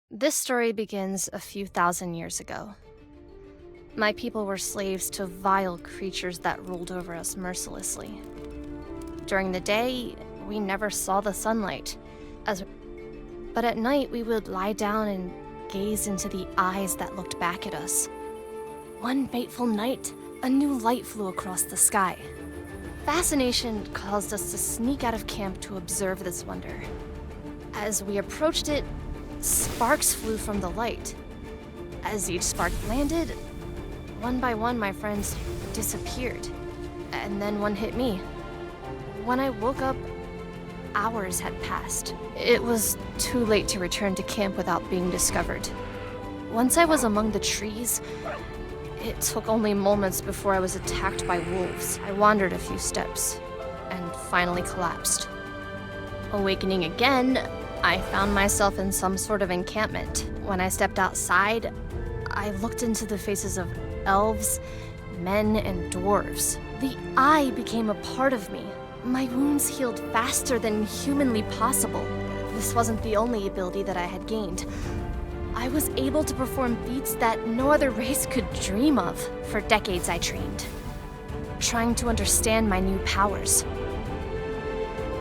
This story begins a few thousand years ago. My people were slaves to vile creatures that ruled over us mercilessly. During the day, we never saw the sunlight, but at night we would lie down and gaze into the eyes that looked back at us. One fateful night, a new light flew across the sky. Fascination caused us to sneak out of camp to observe this wonder. As we approached it, sparks flew from the light. As each spark landed, one by one my friends disappeared, and then one hit me. When I woke up, hours had passed. It was too late to return to camp without being discovered. Once I was among the trees, it took only moments before I was attacked by wolves. I wandered a few steps, and finally collapsed. Awakening again, I found myself in some sort of encampment. When I stepped outside, I looked into the faces of elves, men, and dwarves. The eye became a part of me. My wounds healed faster than humanly possible. This wasn't the only ability that I had gained. I was able to perform feats that no other race could dream of. For decades I trained, trying to understand my new powers.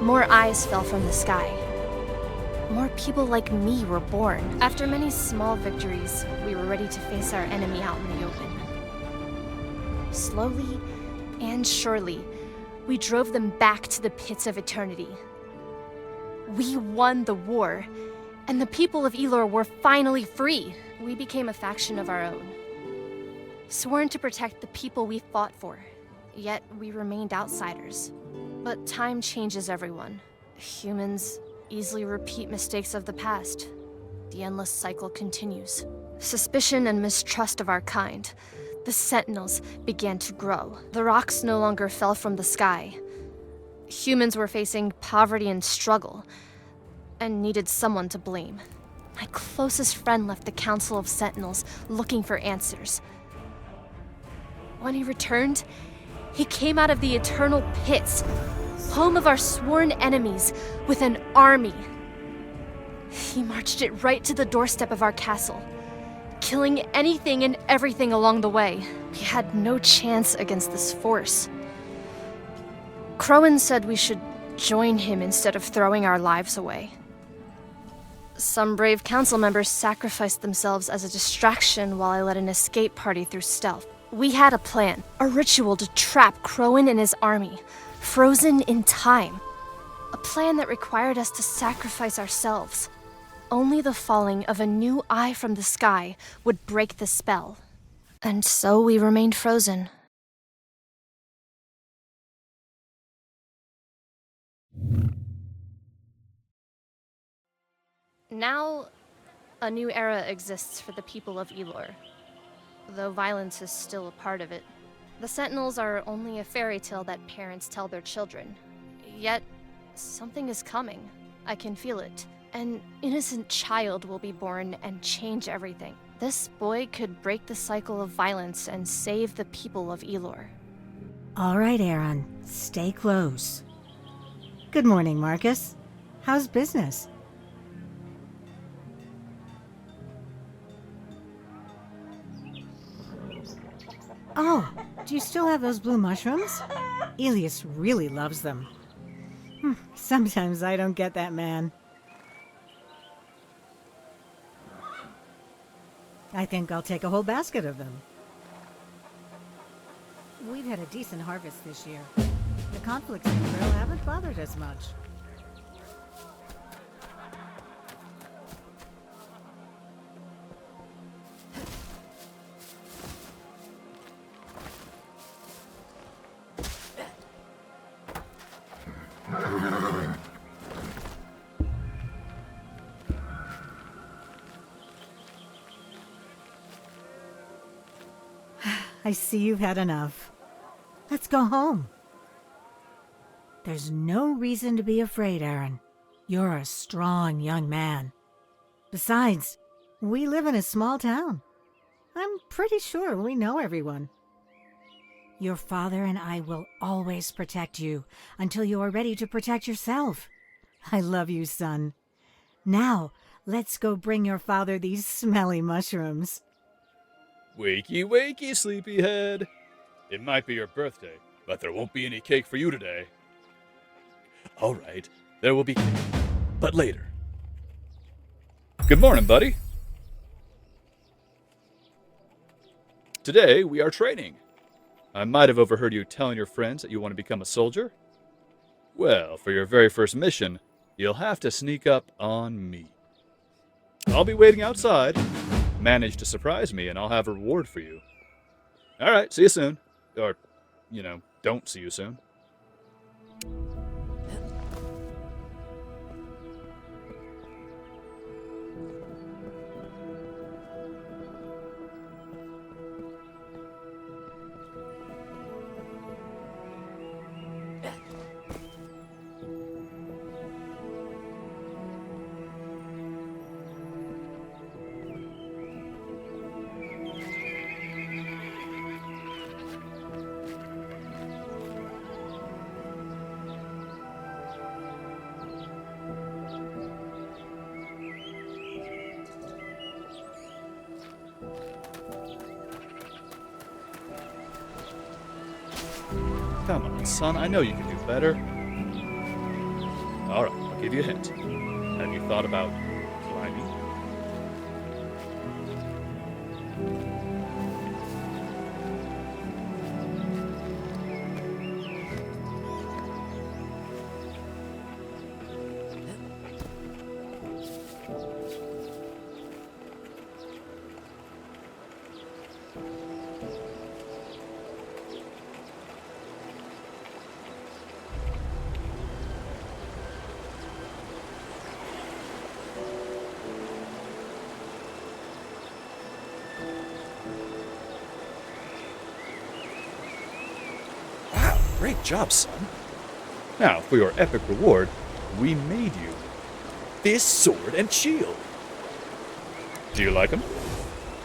More eyes fell from the sky. More people like me were born. After many small victories, we were ready to face our enemy out in the open. Slowly and surely, we drove them back to the pits of eternity. We won the war, and the people of Elor were finally free. We became a faction of our own, sworn to protect the people we fought for, yet we remained outsiders. But time changes everyone. Humans easily repeat mistakes of the past. The endless cycle continues. Suspicion and mistrust of our kind. The Sentinels began to grow. The rocks no longer fell from the sky. Humans were facing poverty and struggle, and needed someone to blame. My closest friend left the Council of Sentinels looking for answers. When he returned, he came out of the eternal pits, home of our sworn enemies, with an army. He marched it right to the doorstep of our castle, killing anything and everything along the way. We had no chance against this force. Crowan said we should join him instead of throwing our lives away. Some brave council members sacrificed themselves as a distraction while I led an escape party through stealth. We had a plan, a ritual to trap Crowan and his army, frozen in time. A plan that required us to sacrifice ourselves. Only the falling of a new eye from the sky would break the spell. And so we remained frozen. Now, a new era exists for the people of Elor, though violence is still a part of it. The Sentinels are only a fairy tale that parents tell their children. Yet, something is coming. I can feel it. An innocent child will be born and change everything. This boy could break the cycle of violence and save the people of Elor. All right, Aaron, stay close. Good morning, Marcus. How's business? Oh, do you still have those blue mushrooms? Elias really loves them. Sometimes I don't get that man. I think I'll take a whole basket of them. We've had a decent harvest this year. The conflicts in Pearl haven't bothered us much. I see you've had enough. Let's go home. There's no reason to be afraid, Aaron. You're a strong young man. Besides, we live in a small town. I'm pretty sure we know everyone. Your father and I will always protect you until you are ready to protect yourself. I love you, son. Now, Let's go bring your father these smelly mushrooms. Wakey, wakey, sleepyhead. It might be your birthday, but there won't be any cake for you today. All right, there will be cake, but later. Good morning, buddy. Today, we are training. I might have overheard you telling your friends that you want to become a soldier. Well, for your very first mission, you'll have to sneak up on me. I'll be waiting outside. Manage to surprise me, and I'll have a reward for you. All right, see you soon. Or, don't see you soon. Come on, son, I know you can do better. Alright, I'll give you a hint. Have you thought about climbing? Great job, son. Now, for your epic reward, we made you this sword and shield. Do you like them?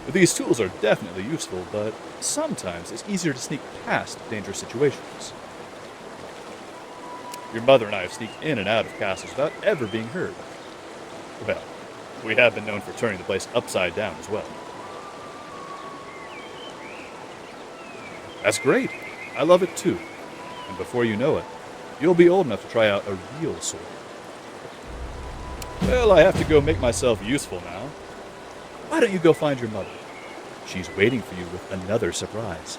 These tools are definitely useful, but sometimes it's easier to sneak past dangerous situations. Your mother and I have sneaked in and out of castles without ever being heard. Well, we have been known for turning the place upside down as well. That's great. I love it too. And before you know it, you'll be old enough to try out a real sword. Well, I have to go make myself useful now. Why don't you go find your mother? She's waiting for you with another surprise.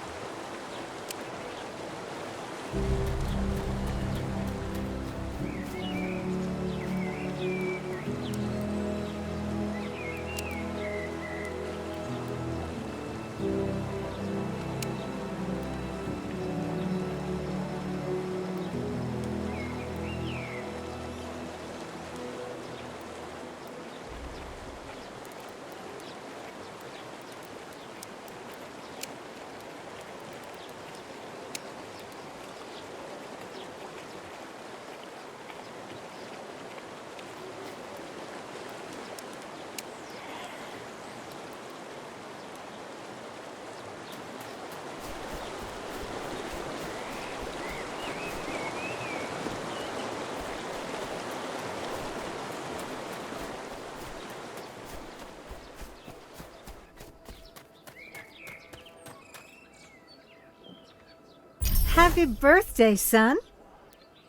Happy birthday, son.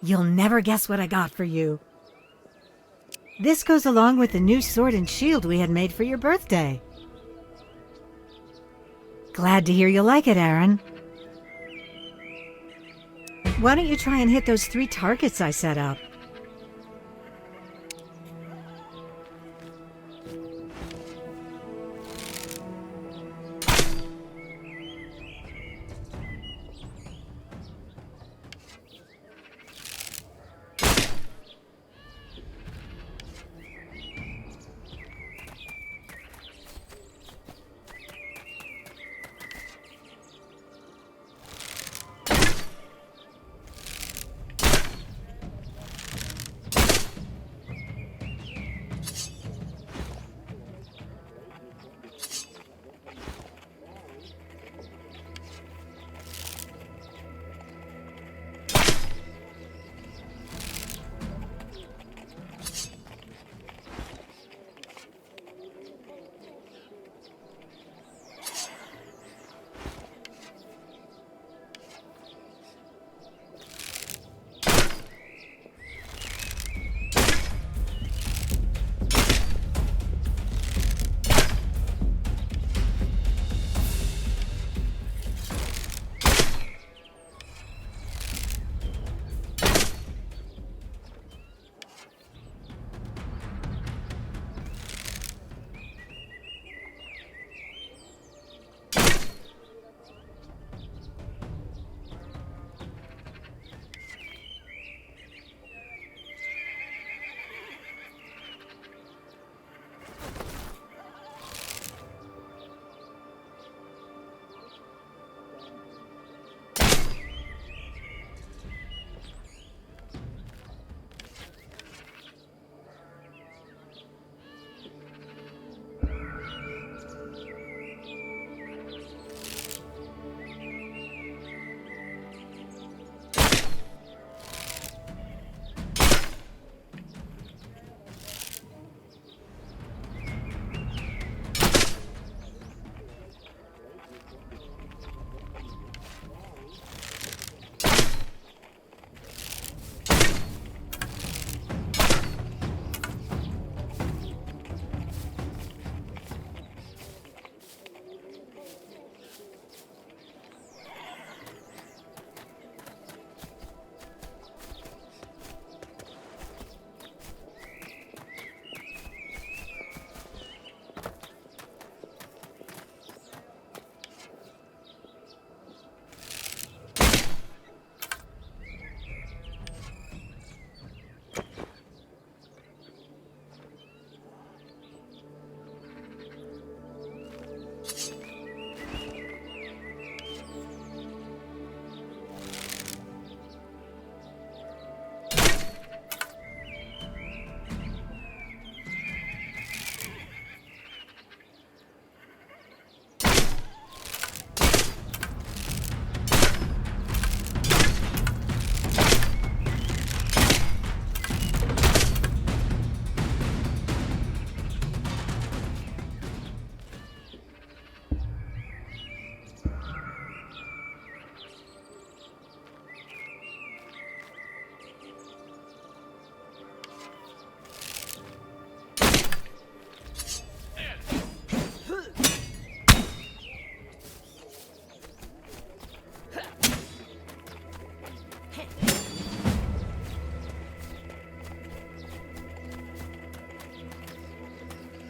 You'll never guess what I got for you. This goes along with the new sword and shield we had made for your birthday. Glad to hear you like it, Aaron. Why don't you try and hit those 3 targets I set up?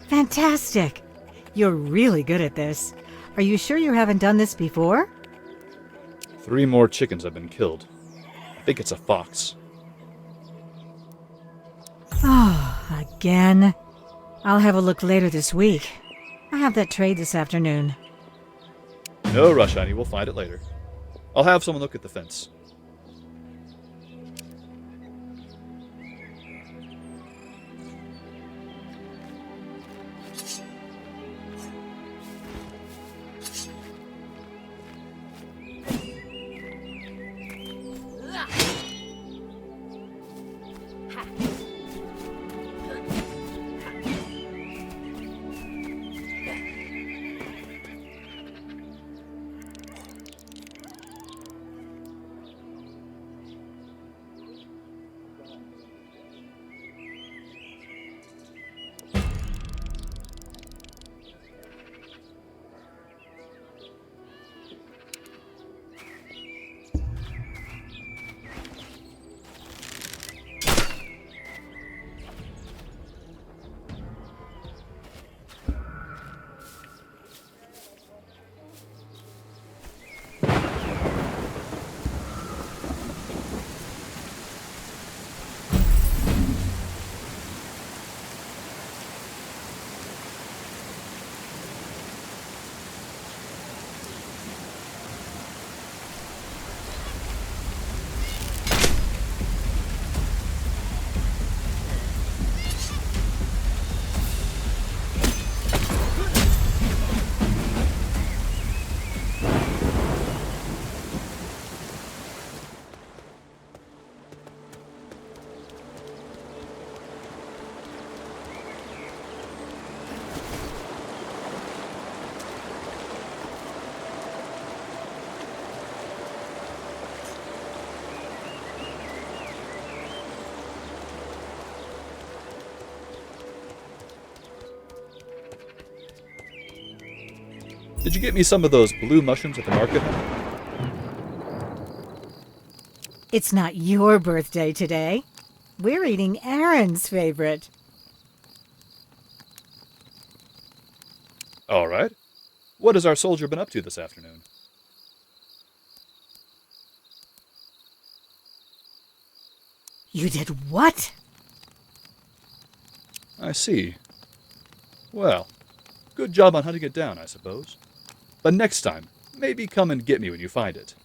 Fantastic! You're really good at this. Are you sure you haven't done this before? 3 more chickens have been killed. I think it's a fox. Oh, again? I'll have a look later this week. I have that trade this afternoon. No rush, honey. We'll find it later. I'll have someone look at the fence. Did you get me some of those blue mushrooms at the market? It's not your birthday today. We're eating Aaron's favorite. All right. What has our soldier been up to this afternoon? You did what? I see. Well, good job on hunting it down, I suppose. But next time, maybe come and get me when you find it.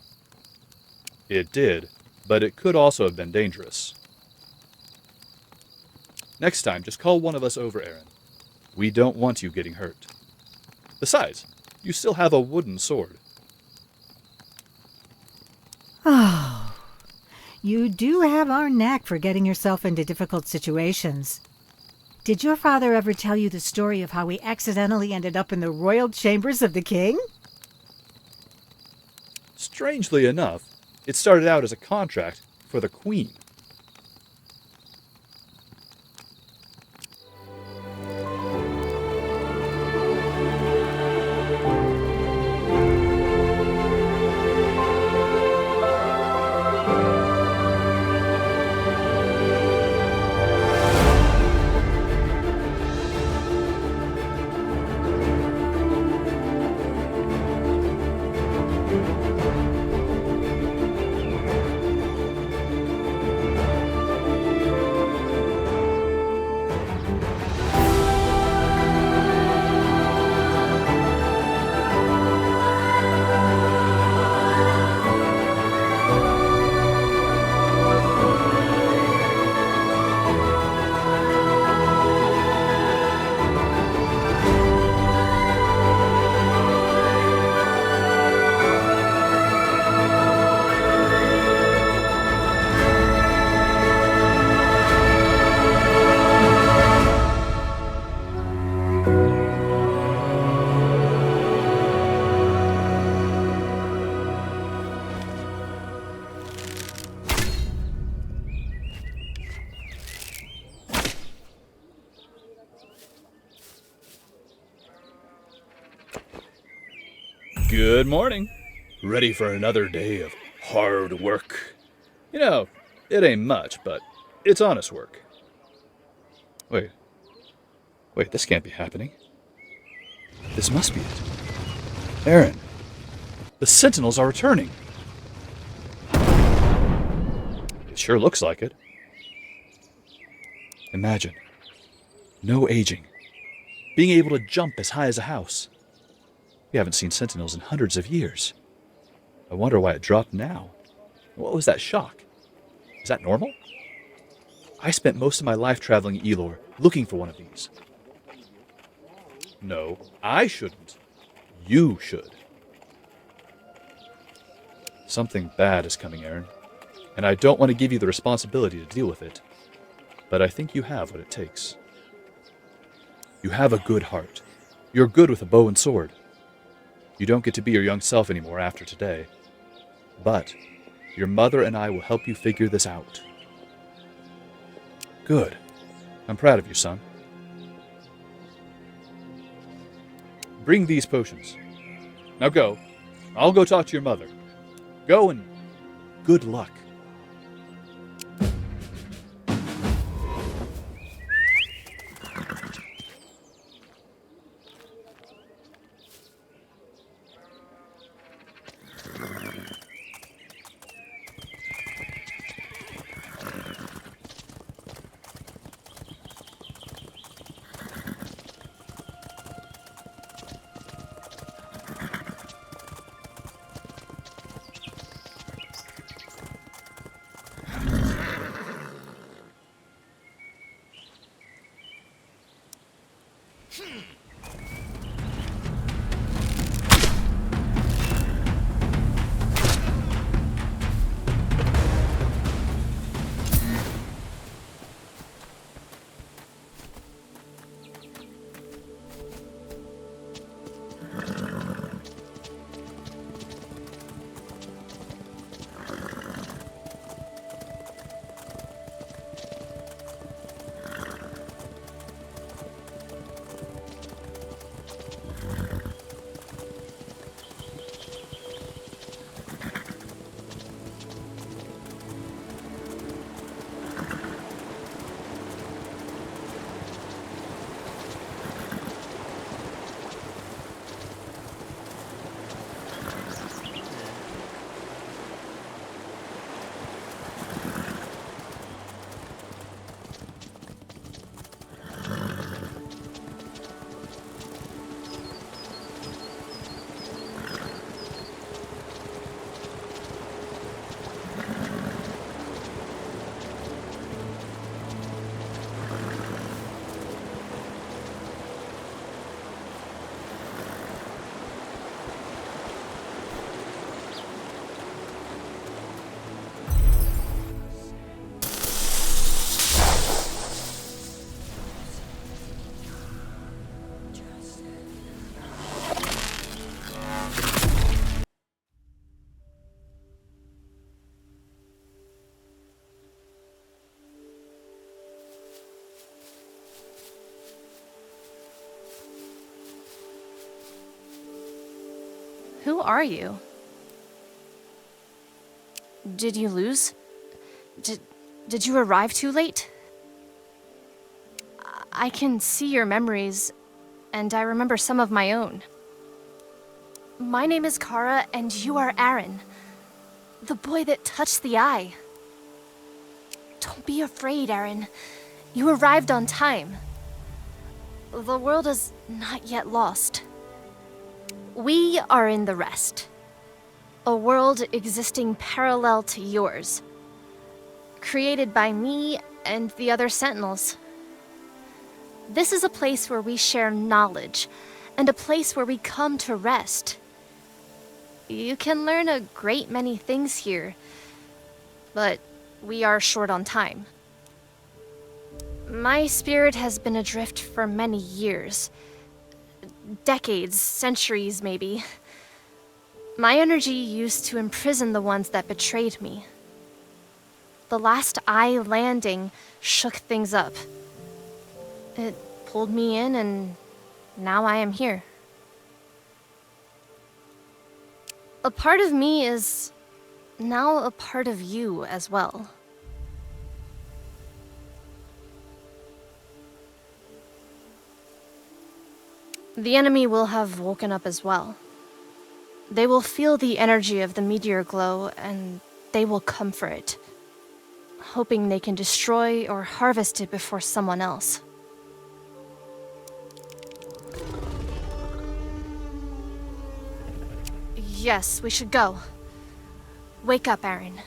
It did, but it could also have been dangerous. Next time, just call one of us over, Aaron. We don't want you getting hurt. Besides, you still have a wooden sword. Oh, you do have our knack for getting yourself into difficult situations. Did your father ever tell you the story of how we accidentally ended up in the royal chambers of the king? Strangely enough, it started out as a contract for the Queen. Good morning. Ready for another day of hard work? You know, it ain't much, but it's honest work. Wait, Wait, this can't be happening. This must be it. Aaron, the Sentinels are returning. It sure looks like it. Imagine. No aging. Being able to jump as high as a house. We haven't seen Sentinels in hundreds of years. I wonder why it dropped now. What was that shock? Is that normal? I spent most of my life traveling Elor, looking for one of these. No, I shouldn't. You should. Something bad is coming, Aaron, and I don't want to give you the responsibility to deal with it, but I think you have what it takes. You have a good heart. You're good with a bow and sword. You don't get to be your young self anymore after today, but your mother and I will help you figure this out. Good. I'm proud of you, son. Bring these potions. Now go. I'll go talk to your mother. Go and good luck. Who are you? Did you lose? Did you arrive too late? I can see your memories, and I remember some of my own. My name is Kara, and you are Aaron, the boy that touched the eye. Don't be afraid, Aaron. You arrived on time. The world is not yet lost. We are in the Rest, a world existing parallel to yours, created by me and the other Sentinels. This is a place where we share knowledge, and a place where we come to rest. You can learn a great many things here, but we are short on time. My spirit has been adrift for many years. Decades, centuries maybe. My energy used to imprison the ones that betrayed me. The last eye landing shook things up. It pulled me in, and now I am here. A part of me is now a part of you as well. The enemy will have woken up as well. They will feel the energy of the meteor glow, and they will come for it, hoping they can destroy or harvest it before someone else. Yes, we should go. Wake up, Aaron.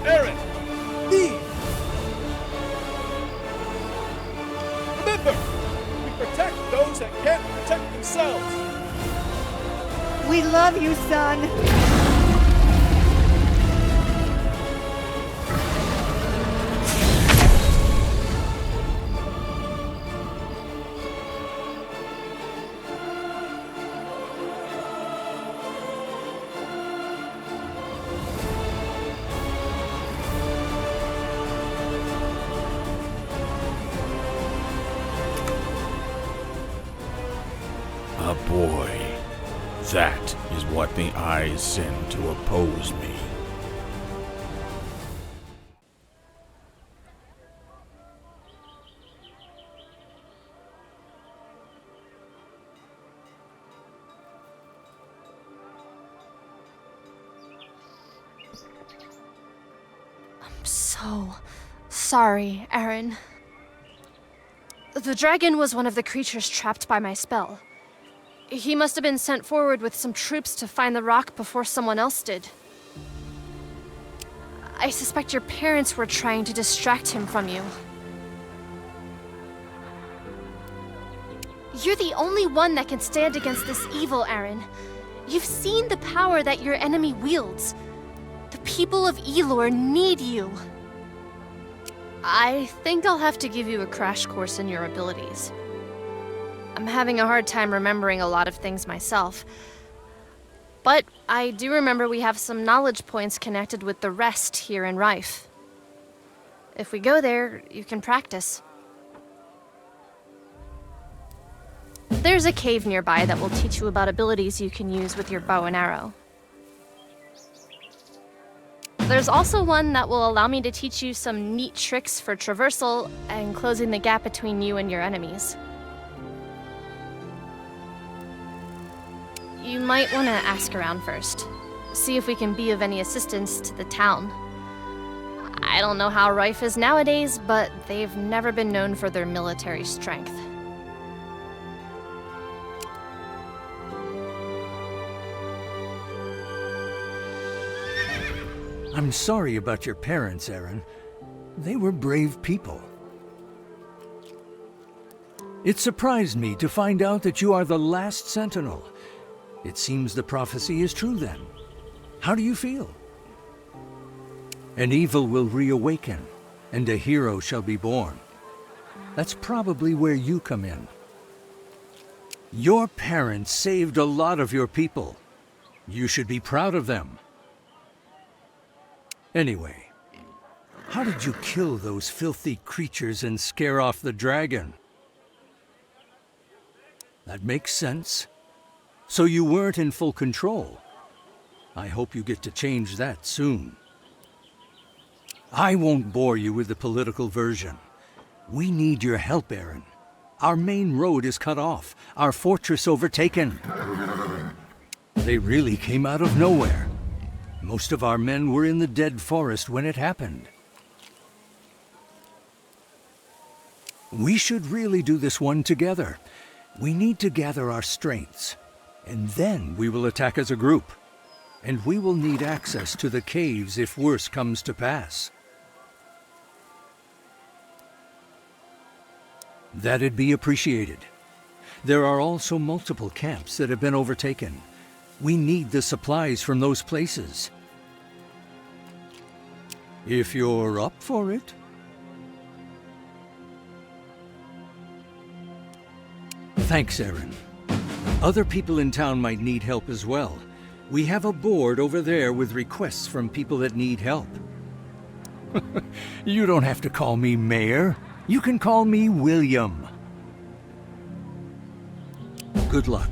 Aaron! Leave! Remember, we protect those that can't protect themselves. We love you, son. A boy. That is what the eyes send to oppose me. I'm so sorry, Aaron. The dragon was one of the creatures trapped by my spell. He must have been sent forward with some troops to find the rock before someone else did. I suspect your parents were trying to distract him from you. You're the only one that can stand against this evil, Aaron. You've seen the power that your enemy wields. The people of Elor need you. I think I'll have to give you a crash course in your abilities. I'm having a hard time remembering a lot of things myself. But I do remember we have some knowledge points connected with the rest here in Rife. If we go there, you can practice. There's a cave nearby that will teach you about abilities you can use with your bow and arrow. There's also one that will allow me to teach you some neat tricks for traversal and closing the gap between you and your enemies. You might want to ask around first. See if we can be of any assistance to the town. I don't know how Rife is nowadays, but they've never been known for their military strength. I'm sorry about your parents, Aaron. They were brave people. It surprised me to find out that you are the last Sentinel. It seems the prophecy is true then. How do you feel? An evil will reawaken, and a hero shall be born. That's probably where you come in. Your parents saved a lot of your people. You should be proud of them. Anyway, how did you kill those filthy creatures and scare off the dragon? That makes sense. So you weren't in full control. I hope you get to change that soon. I won't bore you with the political version. We need your help, Aaron. Our main road is cut off, our fortress overtaken. They really came out of nowhere. Most of our men were in the dead forest when it happened. We should really do this one together. We need to gather our strengths, and then we will attack as a group. And we will need access to the caves if worse comes to pass. That'd be appreciated. There are also multiple camps that have been overtaken. We need the supplies from those places. If you're up for it. Thanks, Aaron. Other people in town might need help as well. We have a board over there with requests from people that need help. You don't have to call me Mayor. You can call me William. Good luck.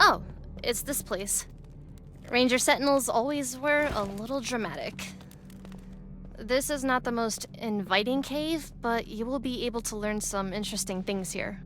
Oh, it's this place. Ranger Sentinels always were a little dramatic. This is not the most inviting cave, but you will be able to learn some interesting things here.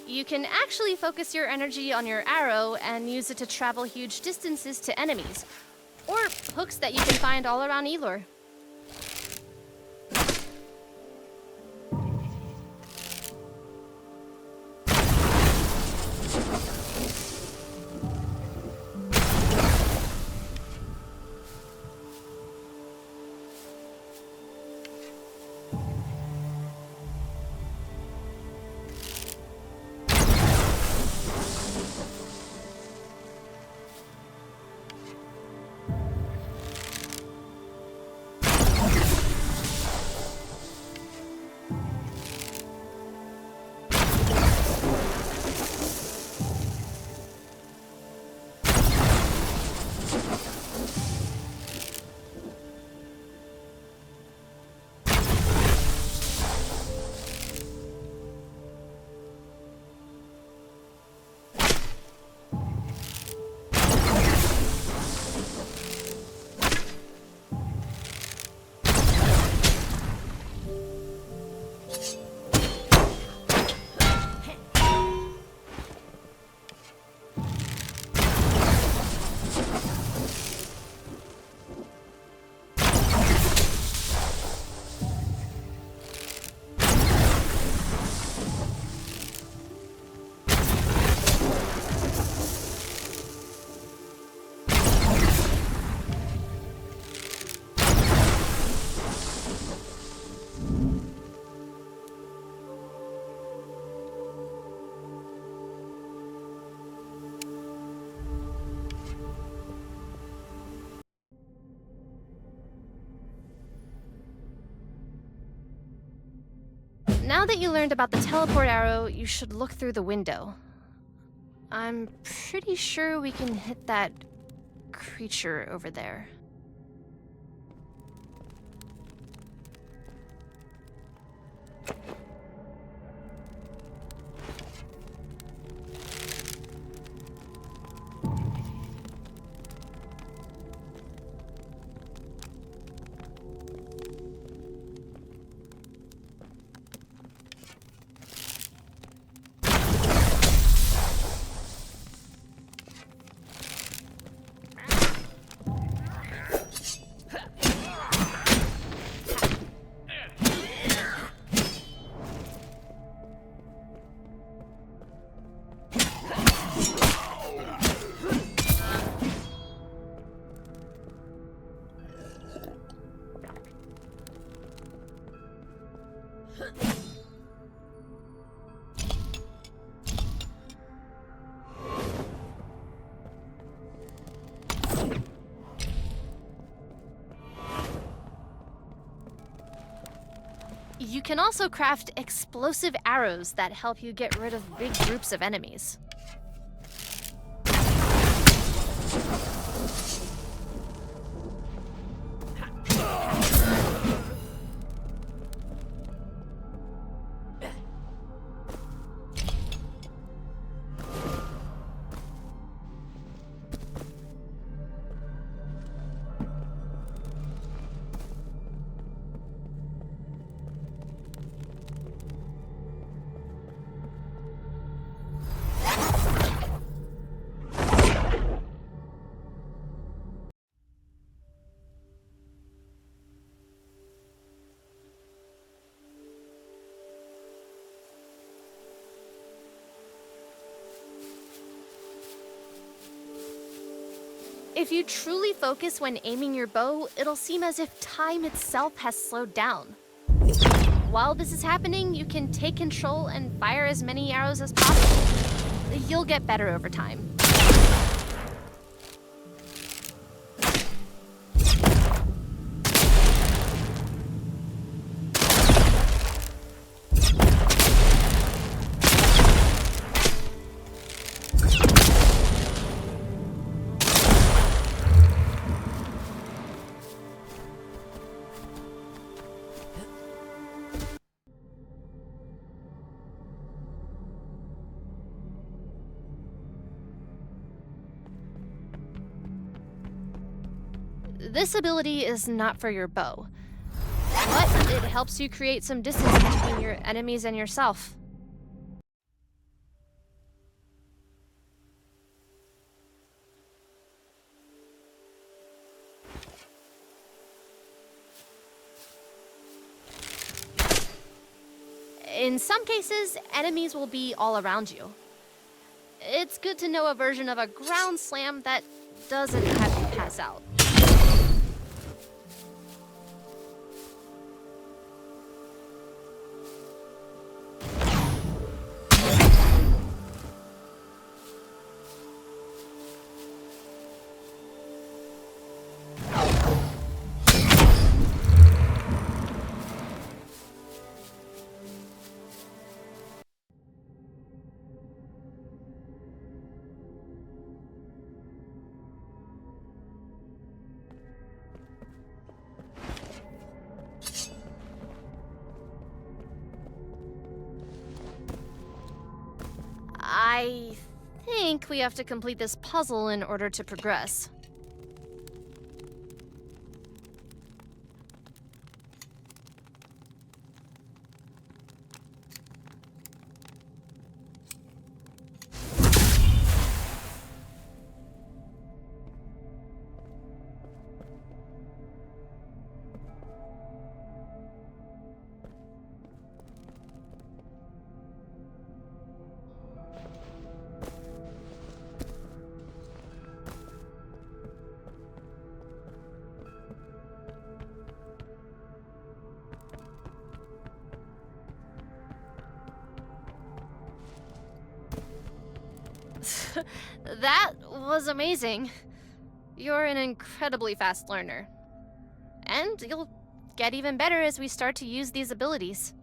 You can actually focus your energy on your arrow and use it to travel huge distances to enemies, or hooks that you can find all around Elor. Now that you learned about the teleport arrow, you should look through the window. I'm pretty sure we can hit that creature over there. You can also craft explosive arrows that help you get rid of big groups of enemies. If you truly focus when aiming your bow, it'll seem as if time itself has slowed down. While this is happening, you can take control and fire as many arrows as possible. You'll get better over time. This ability is not for your bow, but it helps you create some distance between your enemies and yourself. In some cases, enemies will be all around you. It's good to know a version of a ground slam that doesn't have you pass out. I think we have to complete this puzzle in order to progress. That was amazing. You're an incredibly fast learner. And you'll get even better as we start to use these abilities.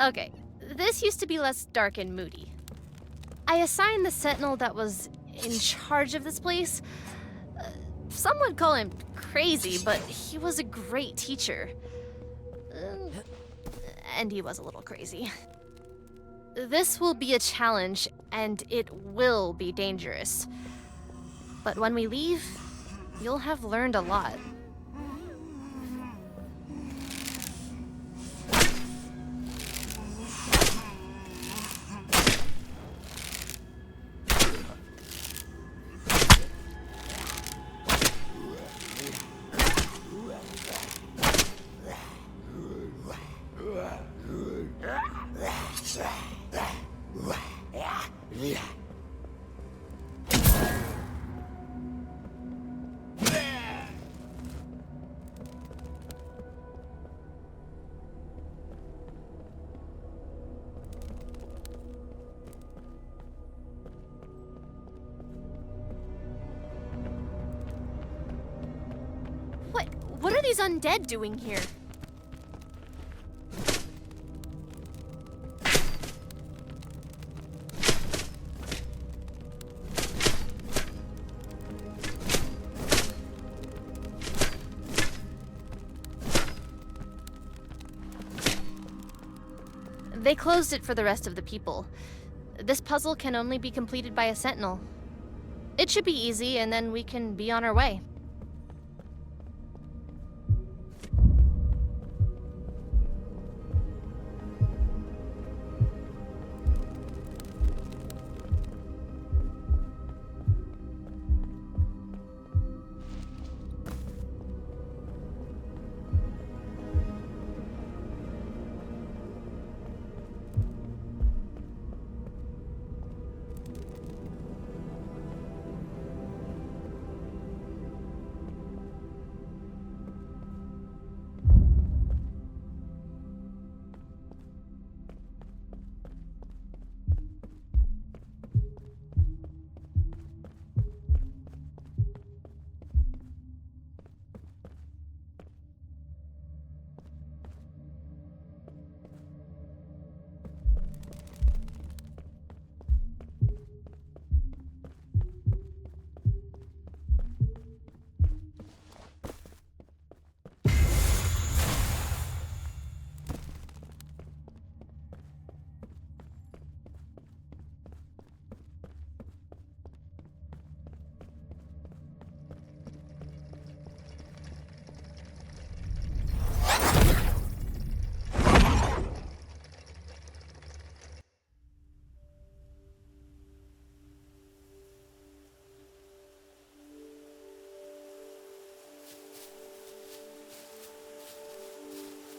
Okay, this used to be less dark and moody. I assigned the sentinel that was in charge of this place. Some would call him crazy, but he was a great teacher. And he was a little crazy. This will be a challenge, and it will be dangerous. But when we leave, you'll have learned a lot. What are these undead doing here? They closed it for the rest of the people. This puzzle can only be completed by a sentinel. It should be easy, and then we can be on our way.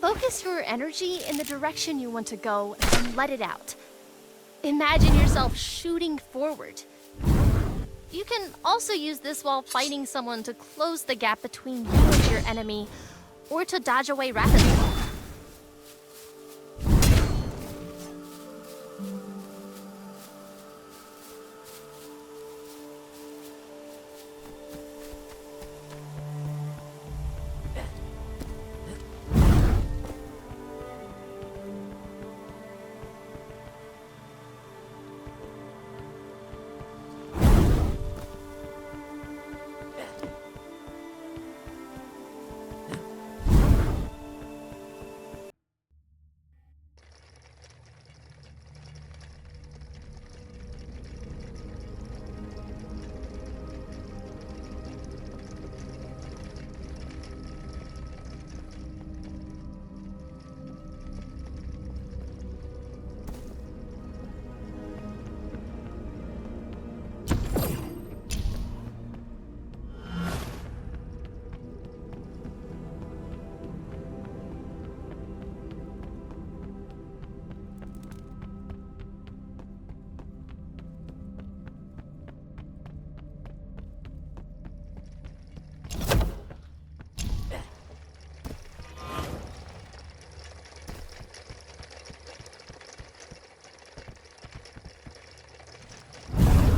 Focus your energy in the direction you want to go and let it out. Imagine yourself shooting forward. You can also use this while fighting someone to close the gap between you and your enemy, or to dodge away rapidly.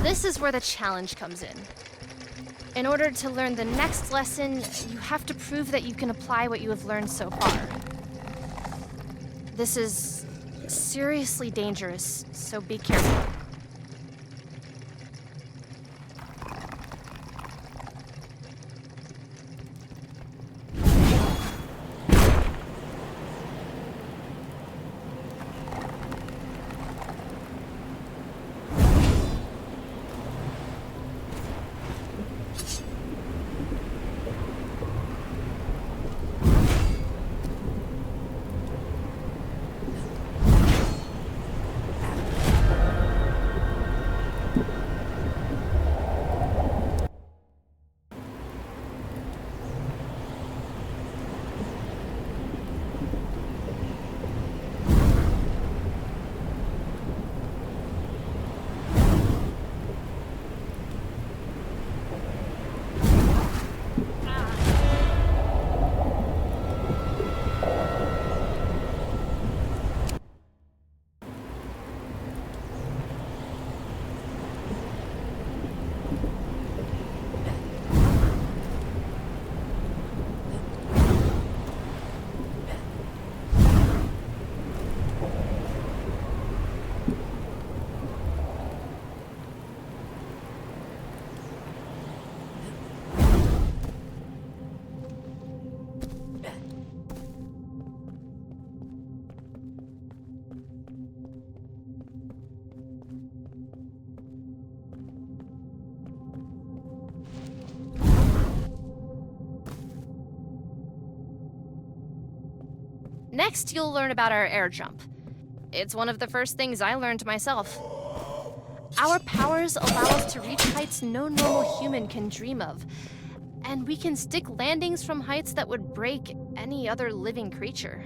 This is where the challenge comes in. In order to learn the next lesson, you have to prove that you can apply what you have learned so far. This is seriously dangerous, so be careful. Next, you'll learn about our air jump. It's one of the first things I learned myself. Our powers allow us to reach heights no normal human can dream of, and we can stick landings from heights that would break any other living creature.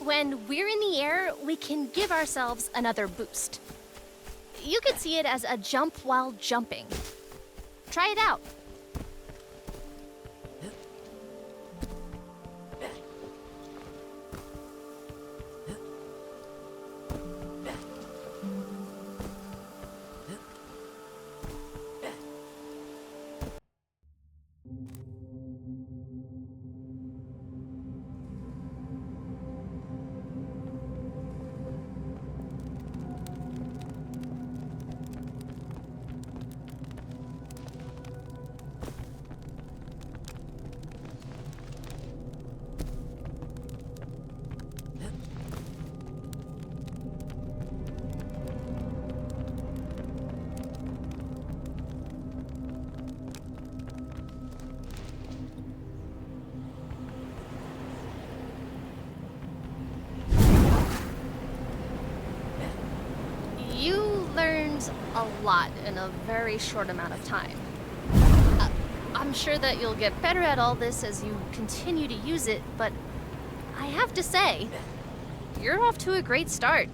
When we're in the air, we can give ourselves another boost. You could see it as a jump while jumping. Try it out. You learned a lot in a very short amount of time. I'm sure that you'll get better at all this as you continue to use it, but I have to say, you're off to a great start.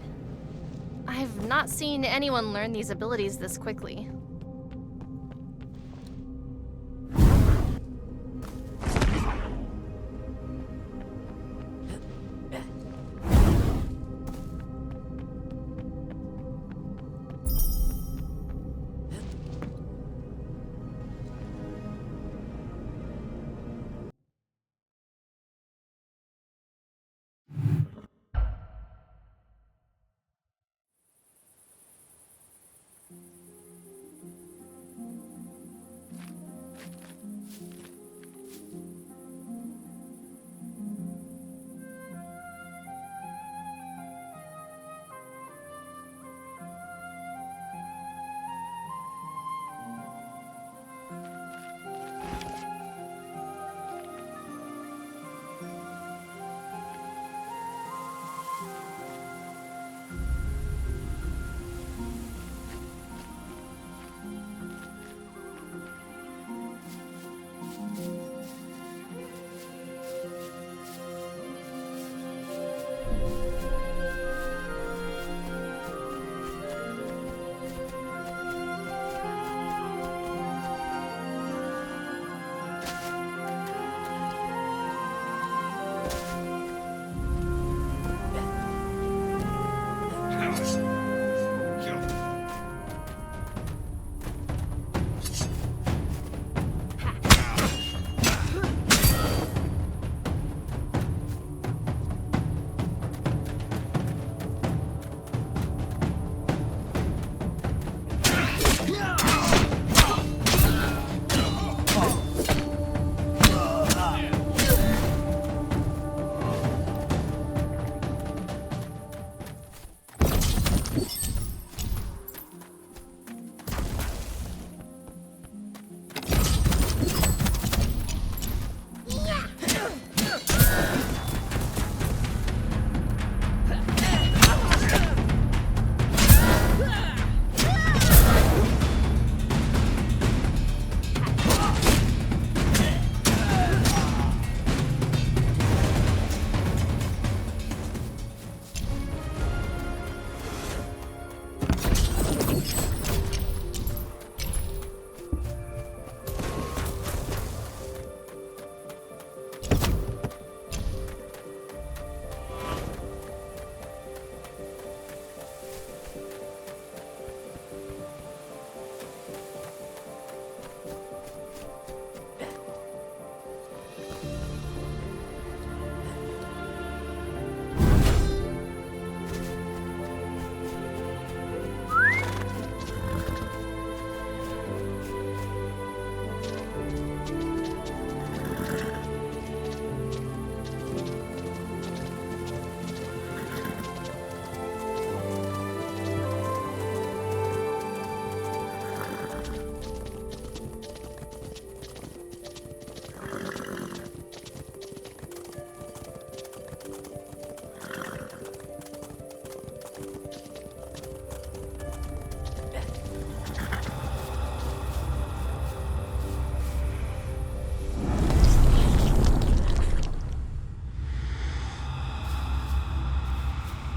I've not seen anyone learn these abilities this quickly.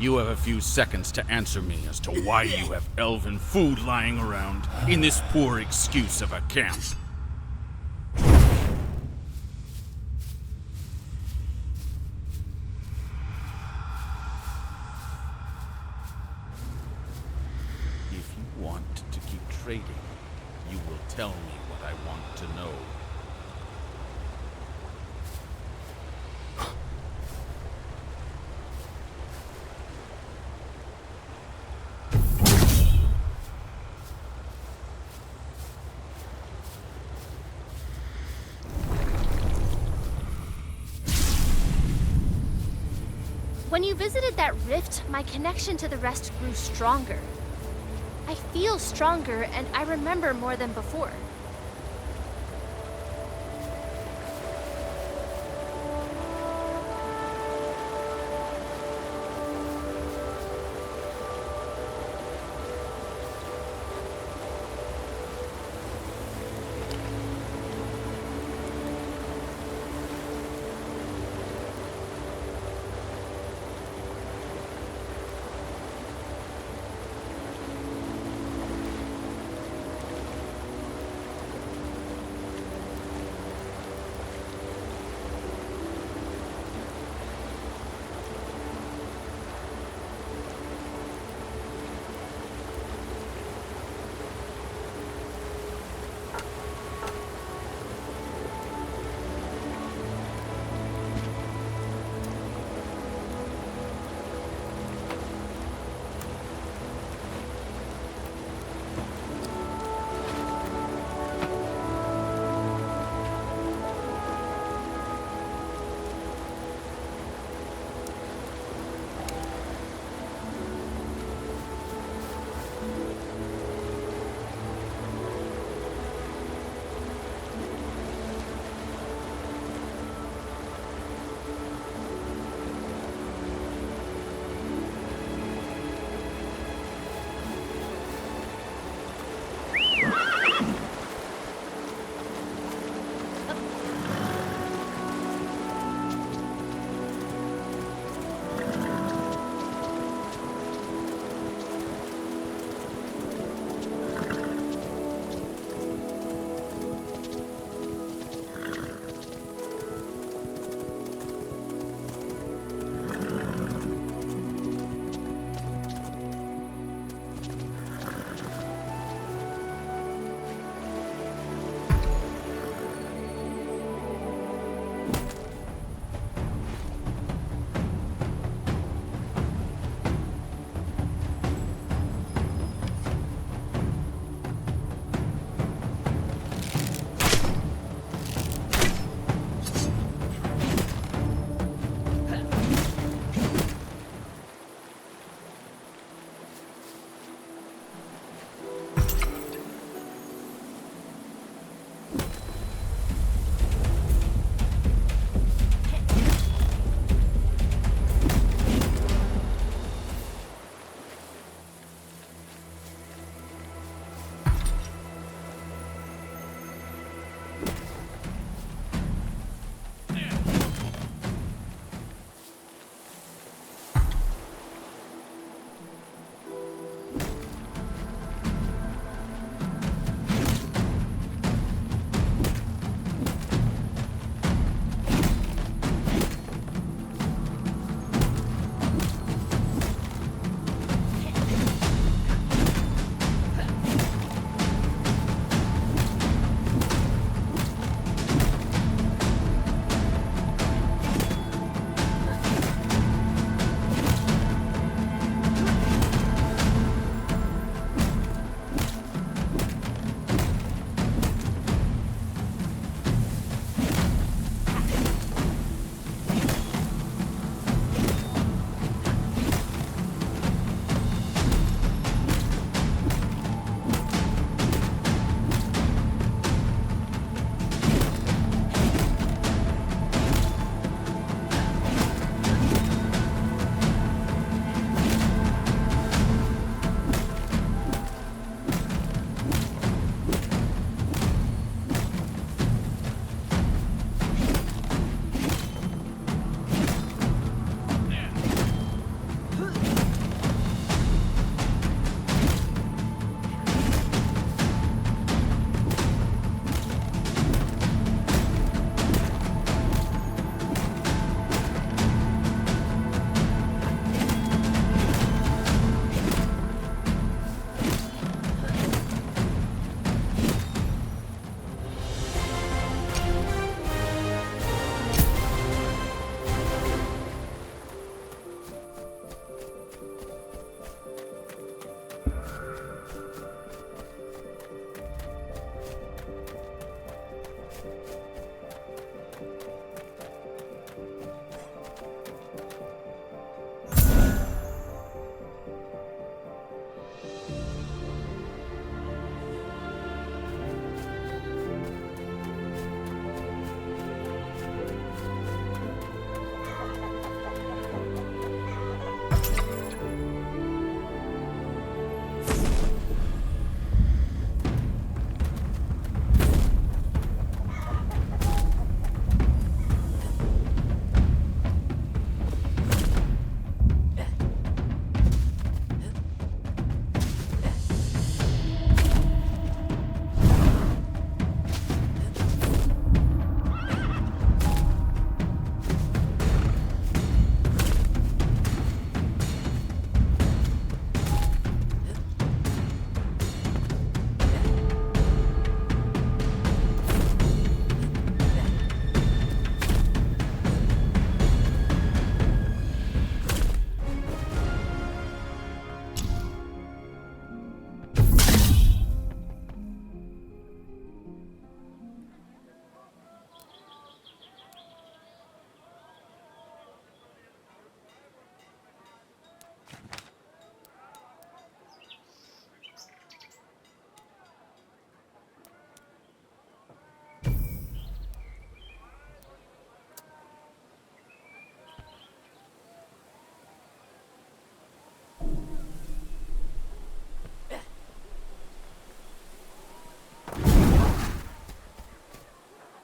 You have a few seconds to answer me as to why you have elven food lying around in this poor excuse of a camp. If you want to keep trading, you will tell me what I want to know. When you visited that rift, my connection to the rest grew stronger. I feel stronger, and I remember more than before.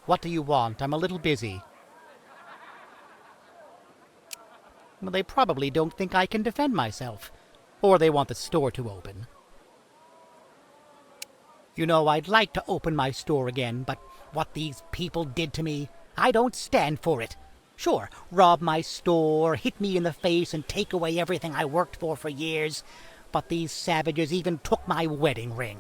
What do you want? I'm a little busy. Well, they probably don't think I can defend myself. Or they want the store to open. You know, I'd like to open my store again, but what these people did to me, I don't stand for it. Sure, rob my store, hit me in the face, and take away everything I worked for years. But these savages even took my wedding ring.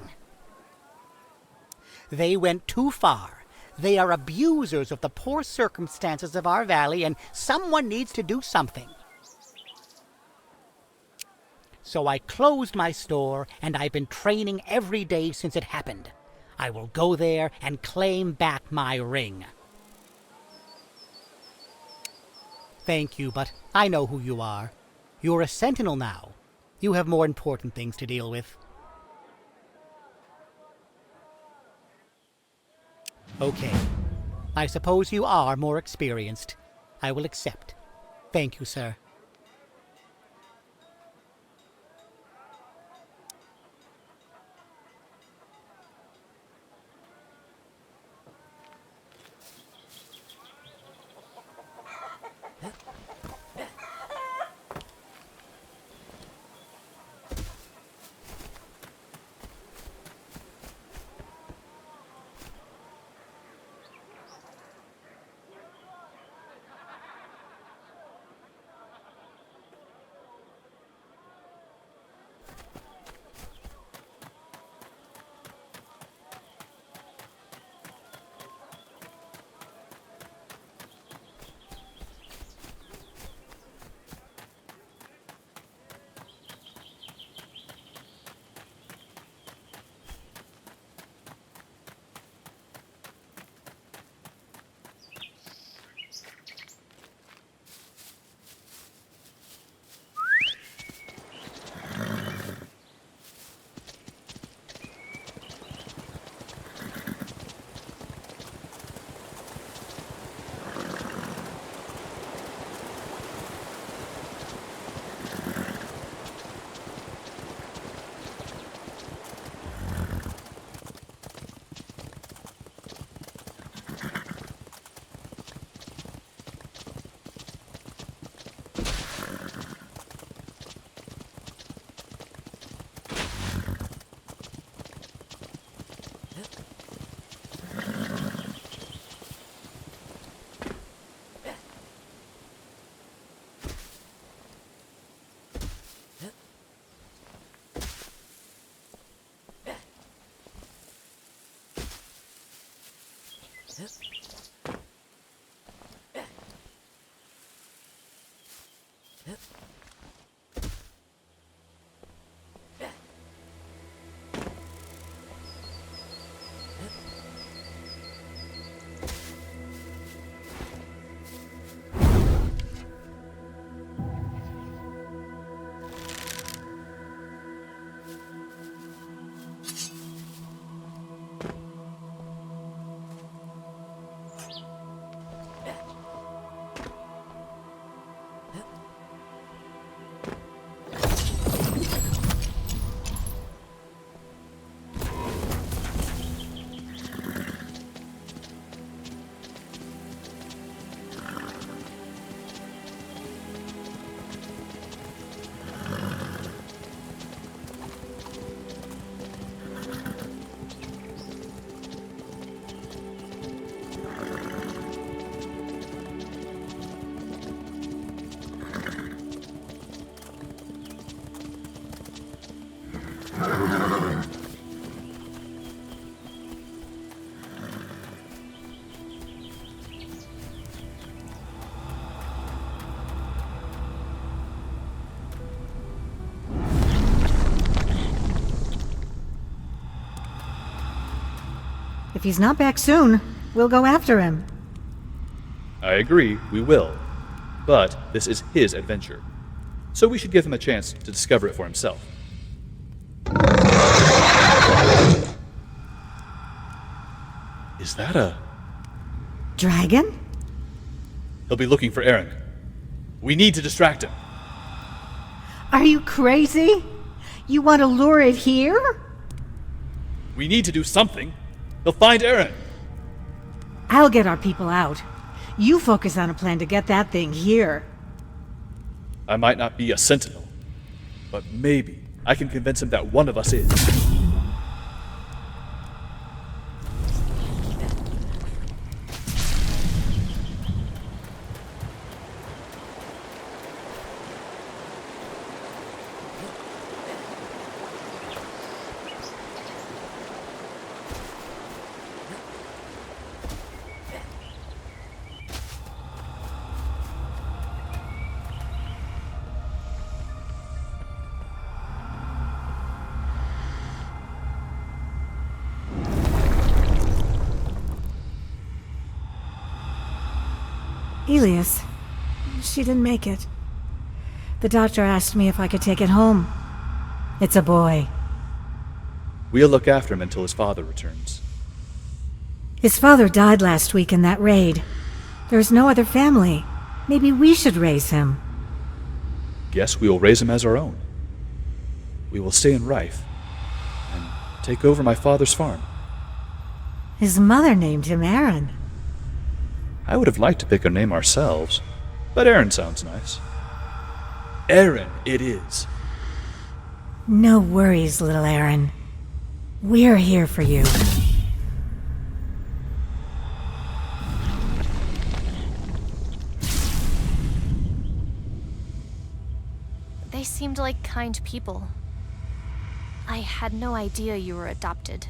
They went too far. They are abusers of the poor circumstances of our valley, and someone needs to do something. So I closed my store, and I've been training every day since it happened. I will go there and claim back my ring. Thank you, but I know who you are. You're a sentinel now. You have more important things to deal with. Okay. I suppose you are more experienced. I will accept. Thank you, sir. If he's not back soon, we'll go after him. I agree, we will. But this is his adventure. So we should give him a chance to discover it for himself. Is that a... Dragon? He'll be looking for Aaron. We need to distract him. Are you crazy? You want to lure it here? We need to do something. He'll find Aaron. I'll get our people out. You focus on a plan to get that thing here. I might not be a sentinel, but maybe I can convince him that one of us is. Elias, she didn't make it. The doctor asked me if I could take it home. It's a boy. We'll look after him until his father returns. His father died last week in that raid. There's no other family. Maybe we should raise him. Guess we will raise him as our own. We will stay in Rife and take over my father's farm. His mother named him Aaron. I would have liked to pick a name ourselves, but Aaron sounds nice. Aaron it is. No worries, little Aaron. We're here for you. They seemed like kind people. I had no idea you were adopted.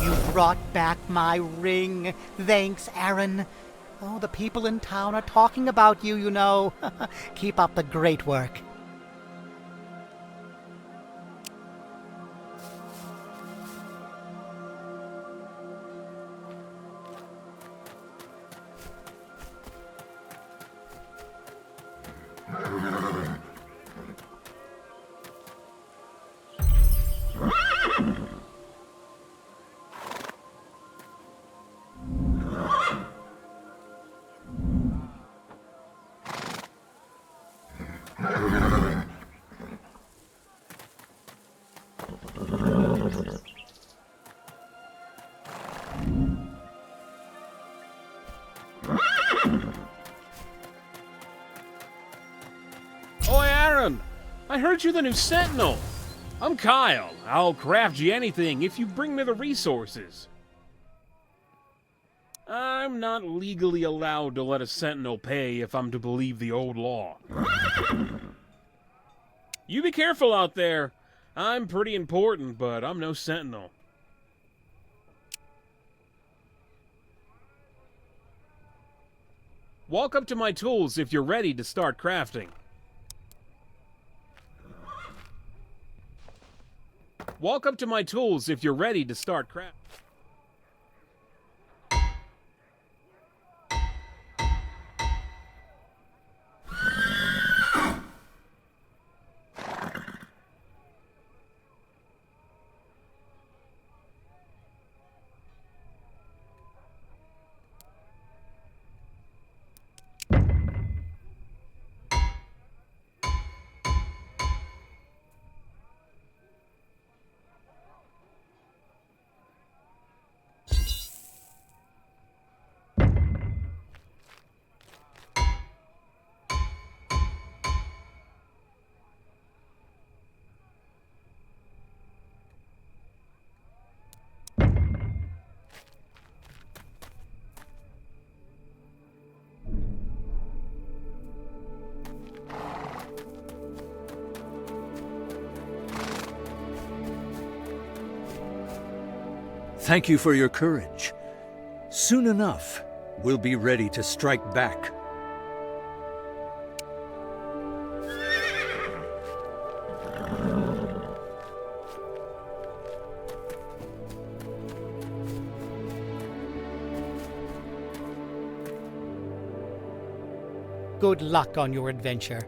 You brought back my ring. Thanks, Aaron. Oh, the people in town are talking about you, you know. Keep up the great work. Oi, Aaron! I heard you're the new Sentinel. I'm Kyle. I'll craft you anything if you bring me the resources. I'm not legally allowed to let a Sentinel pay if I'm to believe the old law. You be careful out there. I'm pretty important, but I'm no Sentinel. Walk up to my tools if you're ready to start crafting. Walk up to my tools if you're ready to start crafting. Thank you for your courage. Soon enough, we'll be ready to strike back. Good luck on your adventure.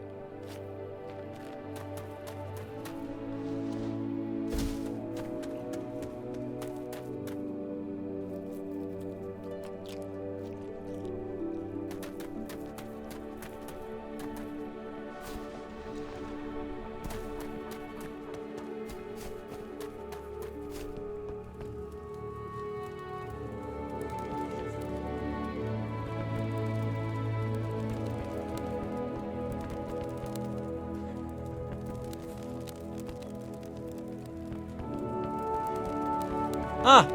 Ah,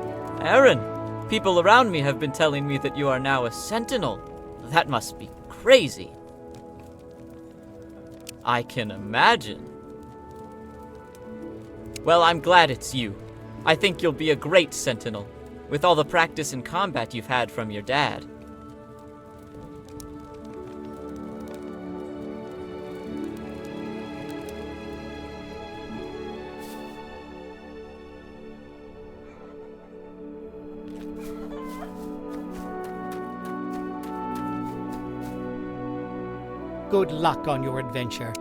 Aaron! People around me have been telling me that you are now a sentinel. That must be crazy. I can imagine. Well, I'm glad it's you. I think you'll be a great sentinel, with all the practice in combat you've had from your dad. Good luck on your adventure.